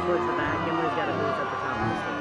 towards the back. Emily's got a booth at the top of the stairs.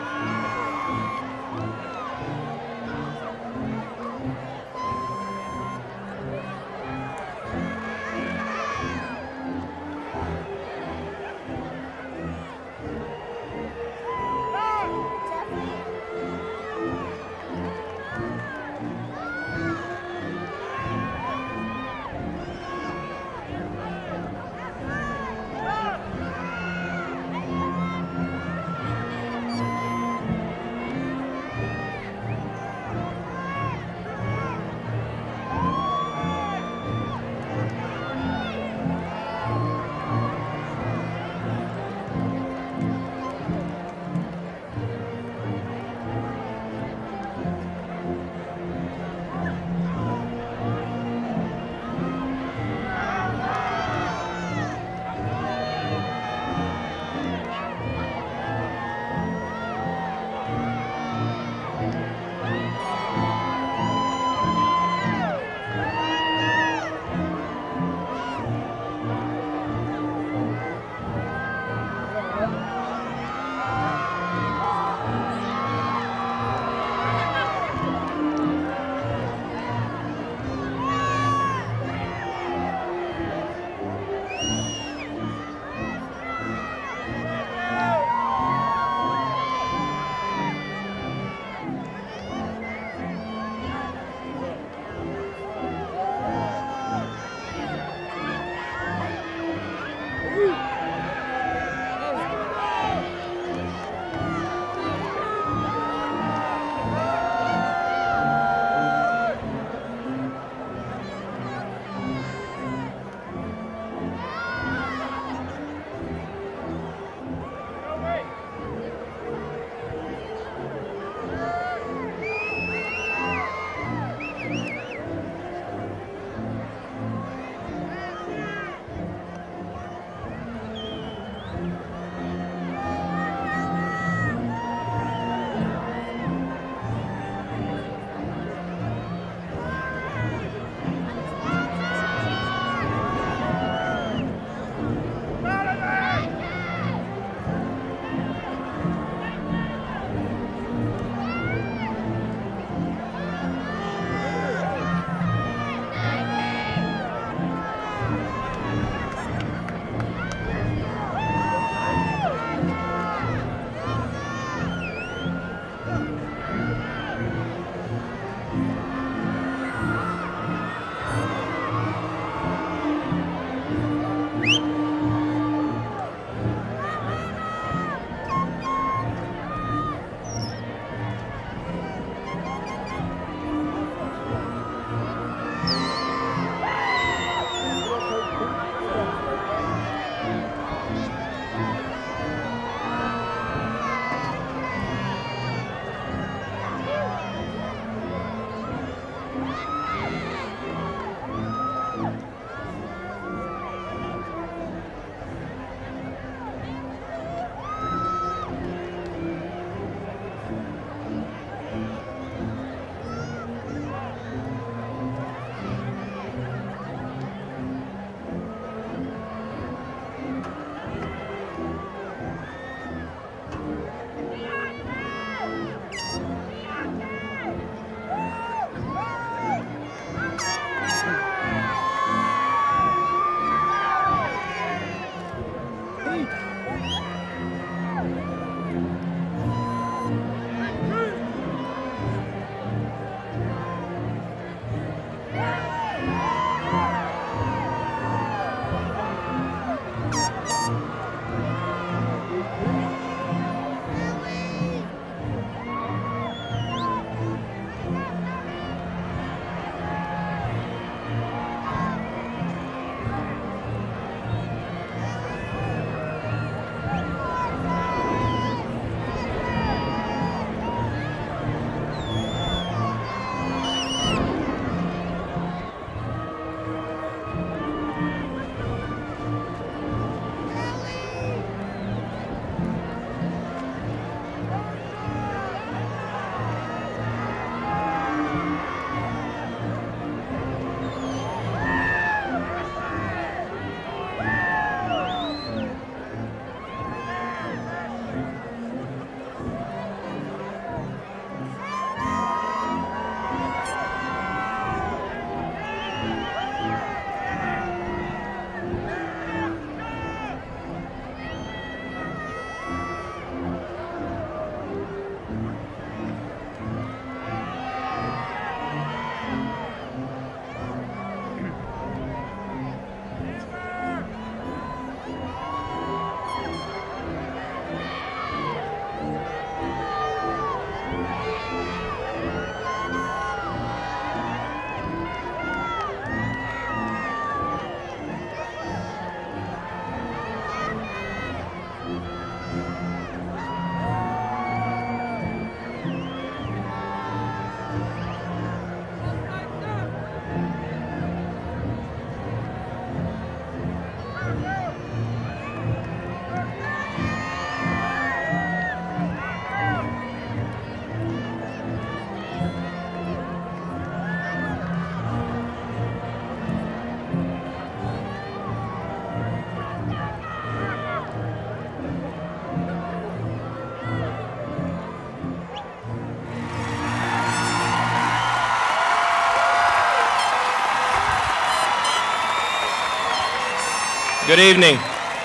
Good evening.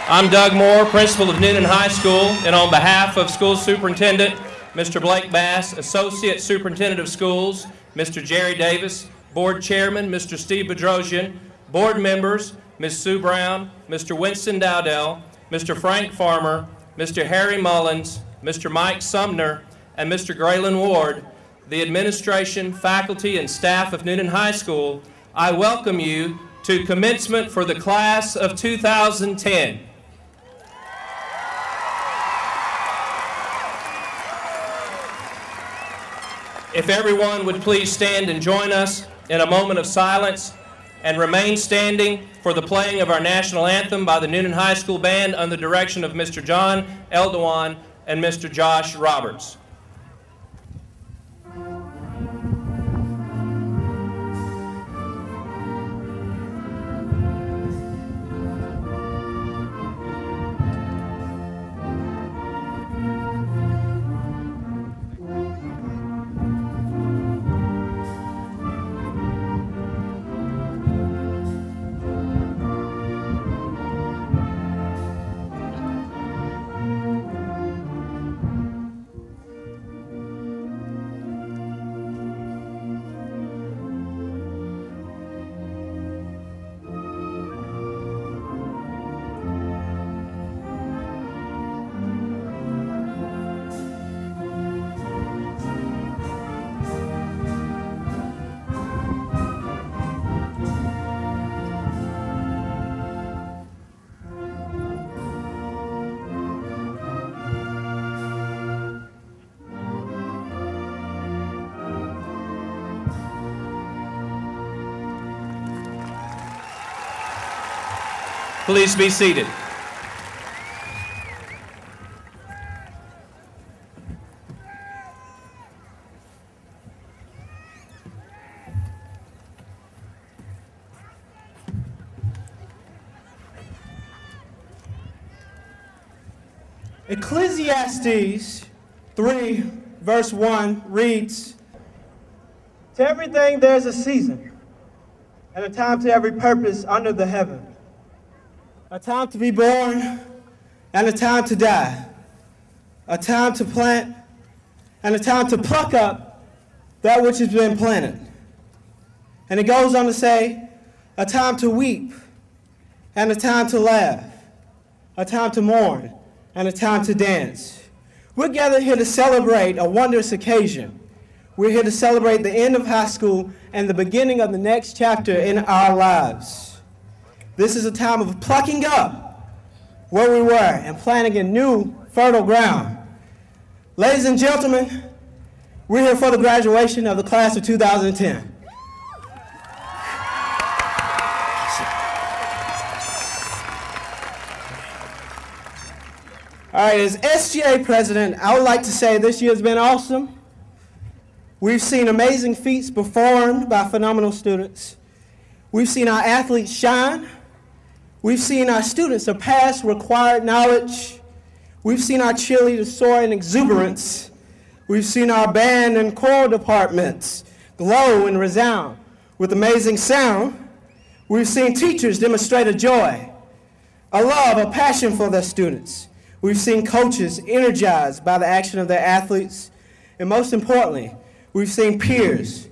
I'm Doug Moore, principal of Newnan High School, and on behalf of School Superintendent Mr. Blake Bass, Associate Superintendent of Schools, Mr. Jerry Davis, Board Chairman Mr. Steve Bedrosian, Board members Ms. Sue Brown, Mr. Winston Dowdell, Mr. Frank Farmer, Mr. Harry Mullins, Mr. Mike Sumner, and Mr. Graylin Ward, the administration, faculty, and staff of Newnan High School, I welcome you to commencement for the class of 2010. If everyone would please stand and join us in a moment of silence and remain standing for the playing of our national anthem by the Newnan High School Band under the direction of Mr. John Eldewan and Mr. Josh Roberts. Please be seated. Ecclesiastes 3, verse 1 reads, "To everything there's a season, and a time to every purpose under the heaven. A time to be born, and a time to die. A time to plant, and a time to pluck up that which has been planted." And it goes on to say, a time to weep, and a time to laugh. A time to mourn, and a time to dance. We're gathered here to celebrate a wondrous occasion. We're here to celebrate the end of high school and the beginning of the next chapter in our lives. This is a time of plucking up where we were and planting a new fertile ground. Ladies and gentlemen, we're here for the graduation of the class of 2010. All right, as SGA president, I would like to say this year has been awesome. We've seen amazing feats performed by phenomenal students. We've seen our athletes shine. We've seen our students surpass required knowledge. We've seen our cheerleaders soar in exuberance. We've seen our band and choral departments glow and resound with amazing sound. We've seen teachers demonstrate a joy, a love, a passion for their students. We've seen coaches energized by the action of their athletes. And most importantly, we've seen peers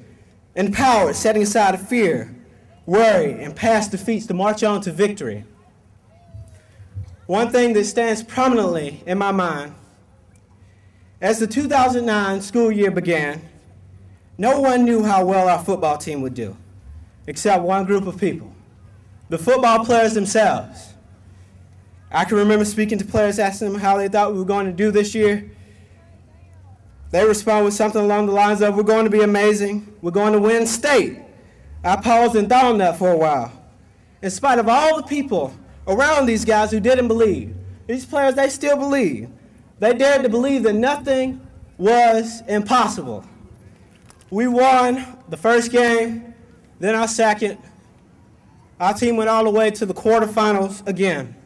empowered, setting aside fear, worry, and past defeats to march on to victory. One thing that stands prominently in my mind, as the 2009 school year began, no one knew how well our football team would do, except one group of people, the football players themselves. I can remember speaking to players, asking them how they thought we were going to do this year. They responded with something along the lines of, "We're going to be amazing. We're going to win state." I paused and thought on that for a while. In spite of all the people around these guys who didn't believe, these players, they still believe. They dared to believe that nothing was impossible. We won the first game, then our second. Our team went all the way to the quarterfinals again.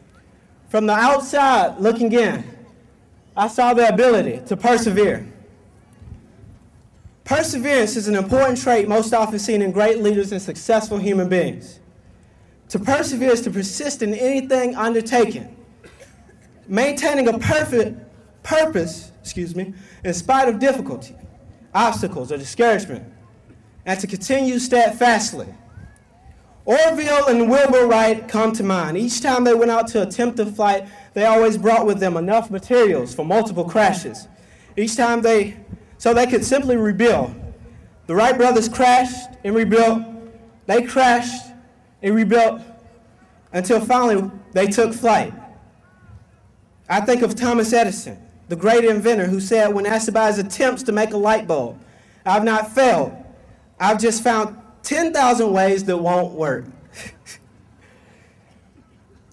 From the outside looking in, I saw the ability to persevere. Perseverance is an important trait most often seen in great leaders and successful human beings. To persevere is to persist in anything undertaken. Maintaining a perfect purpose, in spite of difficulty, obstacles, or discouragement, and to continue steadfastly. Orville and Wilbur Wright come to mind. Each time they went out to attempt a flight, they always brought with them enough materials for multiple crashes. Each time so they could simply rebuild. The Wright brothers crashed and rebuilt. They crashed and rebuilt until finally they took flight. I think of Thomas Edison, the great inventor, who said when asked about his attempts to make a light bulb, "I've not failed. I've just found 10,000 ways that won't work."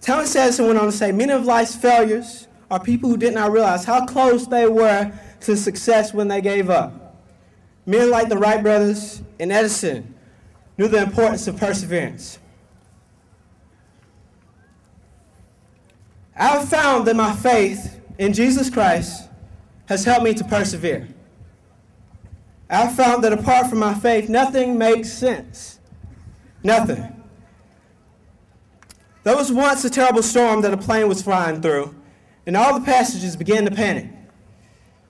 Thomas Edison went on to say, many of life's failures are people who did not realize how close they were to success when they gave up. Men like the Wright brothers and Edison knew the importance of perseverance. I have found that my faith in Jesus Christ has helped me to persevere. I have found that apart from my faith, nothing makes sense. Nothing. There was once a terrible storm that a plane was flying through, and all the passengers began to panic.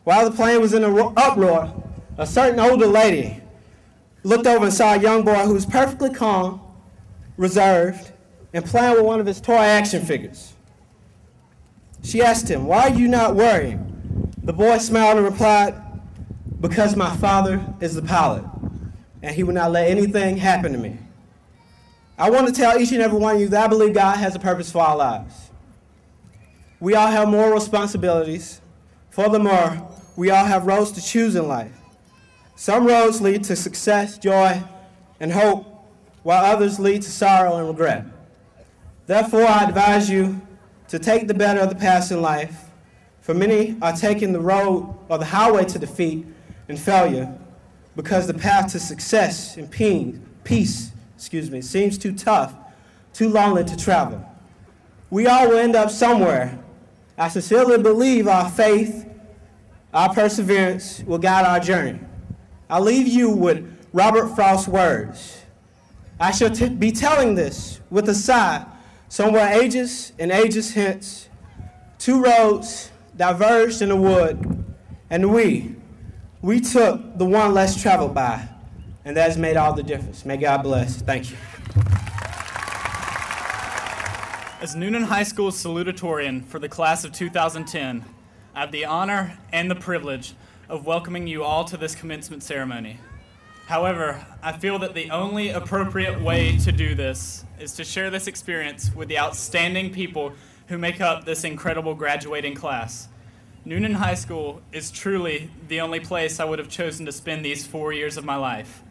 While the plane was in an uproar, a certain older lady looked over and saw a young boy who was perfectly calm, reserved, and playing with one of his toy action figures. She asked him, "Why are you not worrying?" The boy smiled and replied, "Because my father is the pilot, and he will not let anything happen to me." I want to tell each and every one of you that I believe God has a purpose for our lives. We all have moral responsibilities. Furthermore, we all have roads to choose in life. Some roads lead to success, joy, and hope, while others lead to sorrow and regret. Therefore, I advise you to take the better of the paths in life, for many are taking the road or the highway to defeat and failure because the path to success and peace seems too tough, too lonely to travel. We all will end up somewhere. I sincerely believe our faith, our perseverance will guide our journey. I'll leave you with Robert Frost's words. I shall be telling this with a sigh, somewhere ages and ages hence. Two roads diverged in the wood, and we took the one less traveled by, and that has made all the difference. May God bless. Thank you. As Newnan High School's Salutatorian for the class of 2010, I have the honor and the privilege of welcoming you all to this commencement ceremony. However, I feel that the only appropriate way to do this is to share this experience with the outstanding people who make up this incredible graduating class. Newnan High School is truly the only place I would have chosen to spend these 4 years of my life.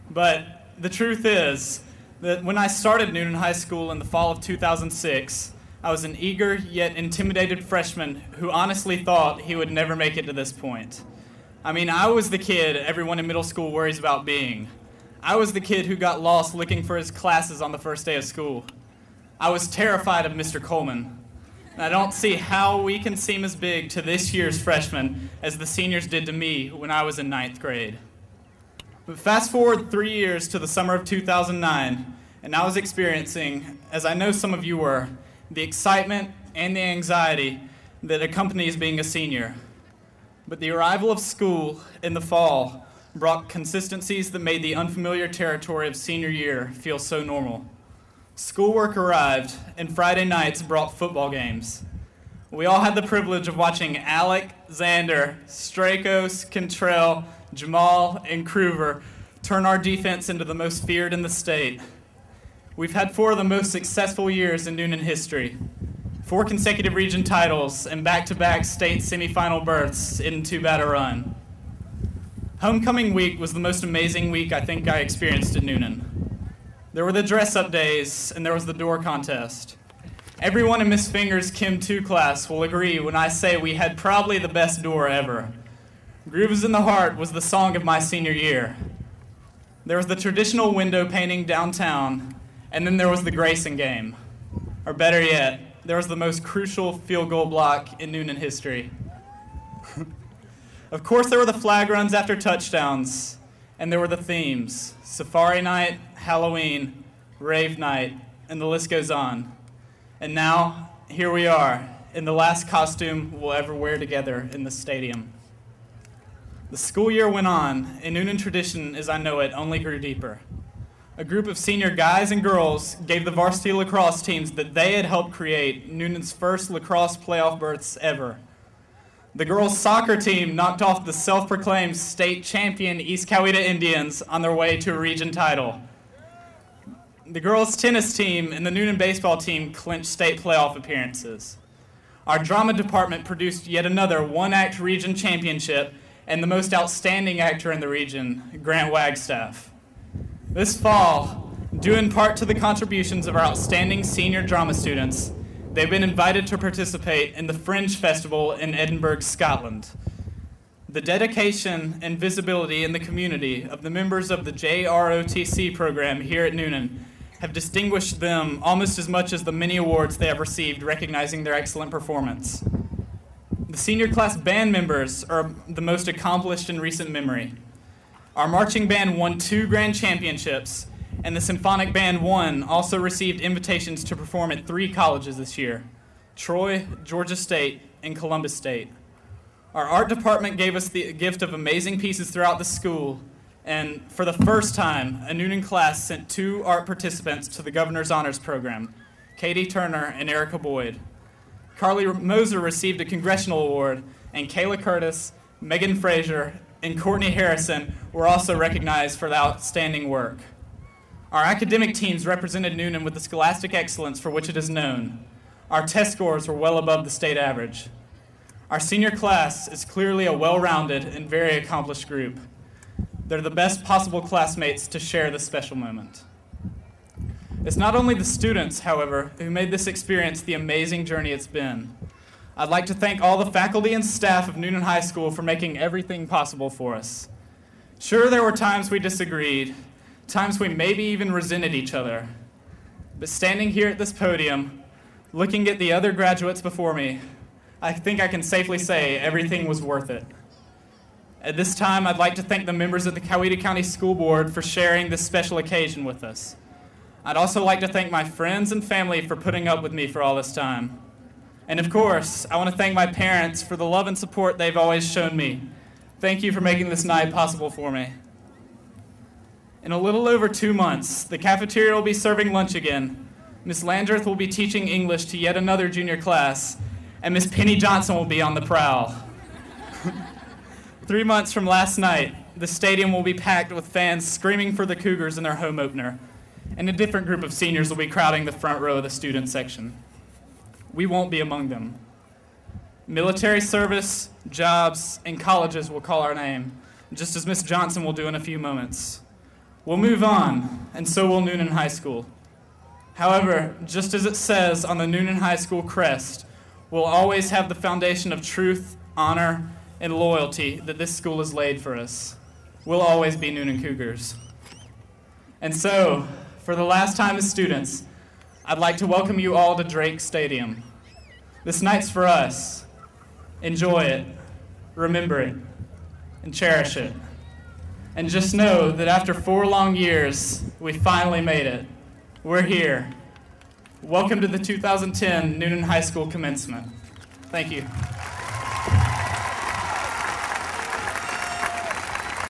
But the truth is that when I started Newnan High School in the fall of 2006, I was an eager yet intimidated freshman who honestly thought he would never make it to this point. I mean, I was the kid everyone in middle school worries about being. I was the kid who got lost looking for his classes on the first day of school. I was terrified of Mr. Coleman. And I don't see how we can seem as big to this year's freshmen as the seniors did to me when I was in 9th grade. But fast forward 3 years to the summer of 2009, and I was experiencing, as I know some of you were, the excitement and the anxiety that accompanies being a senior. But the arrival of school in the fall brought consistencies that made the unfamiliar territory of senior year feel so normal. Schoolwork arrived, and Friday nights brought football games. We all had the privilege of watching Alec, Xander, Strakos, Cantrell, Jamal, and Kruver turn our defense into the most feared in the state. We've had 4 of the most successful years in Newnan history. 4 consecutive region titles and back-to-back state semifinal berths in too bad a run. Homecoming week was the most amazing week I think I experienced at Newnan. There were the dress-up days, and there was the door contest. Everyone in Miss Finger's Chem 2 class will agree when I say we had probably the best door ever. Grooves in the Heart was the song of my senior year. There was the traditional window painting downtown, and then there was the Grayson game. Or better yet, there was the most crucial field goal block in Newnan history. Of course, there were the flag runs after touchdowns, and there were the themes: Safari Night, Halloween, Rave Night, and the list goes on. And now, here we are, in the last costume we'll ever wear together in the stadium. The school year went on, and Newnan tradition, as I know it, only grew deeper. A group of senior guys and girls gave the varsity lacrosse teams that they had helped create Newnan's first lacrosse playoff berths ever. The girls' soccer team knocked off the self-proclaimed state champion East Coweta Indians on their way to a region title. The girls' tennis team and the Newnan baseball team clinched state playoff appearances. Our drama department produced yet another one-act region championship and the most outstanding actor in the region, Grant Wagstaff. This fall, due in part to the contributions of our outstanding senior drama students, they've been invited to participate in the Fringe Festival in Edinburgh, Scotland. The dedication and visibility in the community of the members of the JROTC program here at Newnan have distinguished them almost as much as the many awards they have received recognizing their excellent performance. The senior class band members are the most accomplished in recent memory. Our marching band won 2 grand championships, and the symphonic band also received invitations to perform at 3 colleges this year: Troy, Georgia State, and Columbus State. Our art department gave us the gift of amazing pieces throughout the school, and for the first time, a Newnan class sent 2 art participants to the Governor's Honors Program, Katie Turner and Erica Boyd. Carly Moser received a congressional award, and Kayla Curtis, Megan Frazier, and Courtney Harrison were also recognized for the outstanding work. Our academic teams represented Newnan with the scholastic excellence for which it is known. Our test scores were well above the state average. Our senior class is clearly a well-rounded and very accomplished group. They're the best possible classmates to share this special moment. It's not only the students, however, who made this experience the amazing journey it's been. I'd like to thank all the faculty and staff of Newnan High School for making everything possible for us. Sure, there were times we disagreed, times we maybe even resented each other. But standing here at this podium, looking at the other graduates before me, I think I can safely say everything was worth it. At this time, I'd like to thank the members of the Coweta County School Board for sharing this special occasion with us. I'd also like to thank my friends and family for putting up with me for all this time. And of course, I want to thank my parents for the love and support they've always shown me. Thank you for making this night possible for me. In a little over 2 months, the cafeteria will be serving lunch again. Miss Landreth will be teaching English to yet another junior class, and Miss Penny Johnson will be on the prowl. 3 months from last night, the stadium will be packed with fans screaming for the Cougars in their home opener, and a different group of seniors will be crowding the front row of the student section. We won't be among them. Military service, jobs, and colleges will call our name, just as Miss Johnson will do in a few moments. We'll move on, and so will Newnan High School. However, just as it says on the Newnan High School crest, we'll always have the foundation of truth, honor, and loyalty that this school has laid for us. We'll always be Newnan Cougars. And so, for the last time as students, I'd like to welcome you all to Drake Stadium. This night's for us. Enjoy it, remember it, and cherish it. And just know that after 4 long years, we finally made it. We're here. Welcome to the 2010 Newnan High School Commencement. Thank you.